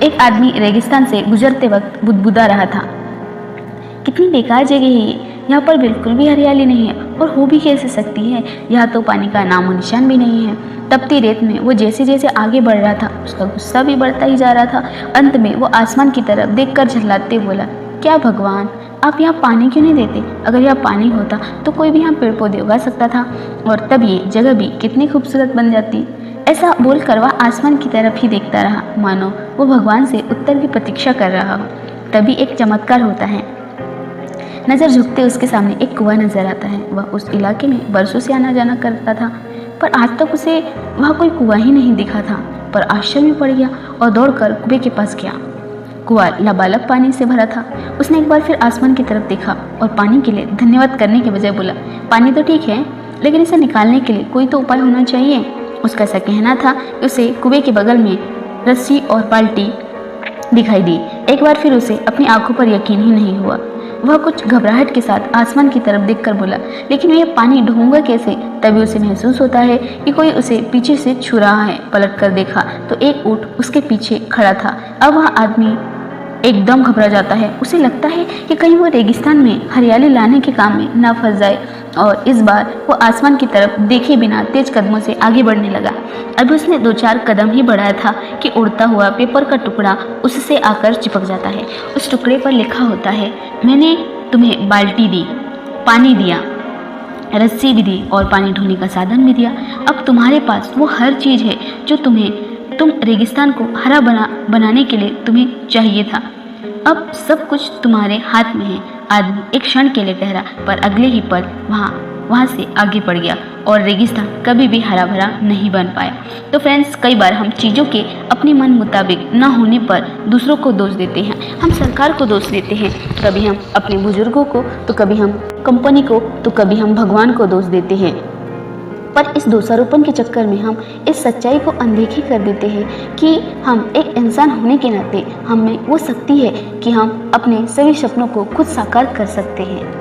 एक आदमी रेगिस्तान से गुजरते वक्त बुदबुदा रहा था, कितनी बेकार जगह है ये, यहाँ पर बिल्कुल भी हरियाली नहीं है और हो भी कैसे सकती है, यहाँ तो पानी का नामो निशान भी नहीं है। तपती रेत में वो जैसे जैसे आगे बढ़ रहा था उसका गुस्सा भी बढ़ता ही जा रहा था। अंत में वो आसमान की तरफ देखकर झल्लाते बोला, क्या भगवान, आप यहाँ पानी क्यों नहीं देते? अगर यहाँ पानी होता तो कोई भी यहाँ पेड़ पौधे उगा सकता था और तब ये जगह भी कितनी खूबसूरत बन जाती। ऐसा बोलकर वह आसमान की तरफ ही देखता रहा, मानो वो भगवान से उत्तर की प्रतीक्षा कर रहा हो। तभी एक चमत्कार होता है। नज़र झुकते उसके सामने एक कुआं नजर आता है। वह उस इलाके में बरसों से आना जाना करता था, पर आज तक उसे वहाँ कोई कुआं ही नहीं दिखा था। पर आश्चर्य में पड़ गया और दौड़कर कुएं के पास गया। कुआं लबालब पानी से भरा था। उसने एक बार फिर आसमान की तरफ देखा और पानी के लिए धन्यवाद करने के बजाय बोला, पानी तो ठीक है, लेकिन इसे निकालने के लिए कोई तो उपाय होना चाहिए। उसका ऐसा कहना था कि उसे कुएं के बगल में रस्सी और बाल्टी दिखाई दी। एक बार फिर उसे अपनी आंखों पर यकीन ही नहीं हुआ। वह कुछ घबराहट के साथ आसमान की तरफ देखकर बोला, लेकिन यह पानी ढूंढूंगा कैसे? तभी उसे महसूस होता है कि कोई उसे पीछे से छू रहा है। पलट कर देखा तो एक ऊंट उसके पीछे खड़ा था। अब वह आदमी एकदम घबरा जाता है। उसे लगता है कि कहीं वो रेगिस्तान में हरियाली लाने के काम में ना फंस जाए और इस बार वो आसमान की तरफ देखे बिना तेज कदमों से आगे बढ़ने लगा। अब उसने 2-4 कदम ही बढ़ाया था कि उड़ता हुआ पेपर का टुकड़ा उससे आकर चिपक जाता है। उस टुकड़े पर लिखा होता है, मैंने तुम्हें बाल्टी दी, पानी दिया, रस्सी भी दी और पानी ढोने का साधन भी दिया। अब तुम्हारे पास वो हर चीज़ है जो तुम रेगिस्तान को हरा बनाने के लिए तुम्हें चाहिए था। अब सब कुछ तुम्हारे हाथ में है। आदमी एक क्षण के लिए ठहरा, पर अगले ही पल वहाँ से आगे बढ़ गया और रेगिस्तान कभी भी हरा भरा नहीं बन पाया। तो फ्रेंड्स, कई बार हम चीज़ों के अपने मन मुताबिक न होने पर दूसरों को दोष देते हैं। हम सरकार को दोष देते हैं, कभी हम अपने बुजुर्गों को, तो कभी हम कंपनी को, तो कभी हम भगवान को दोष देते हैं। पर इस दोषारोपण के चक्कर में हम इस सच्चाई को अनदेखी कर देते हैं कि हम एक इंसान होने के नाते हमें वो शक्ति है कि हम अपने सभी सपनों को खुद साकार कर सकते हैं।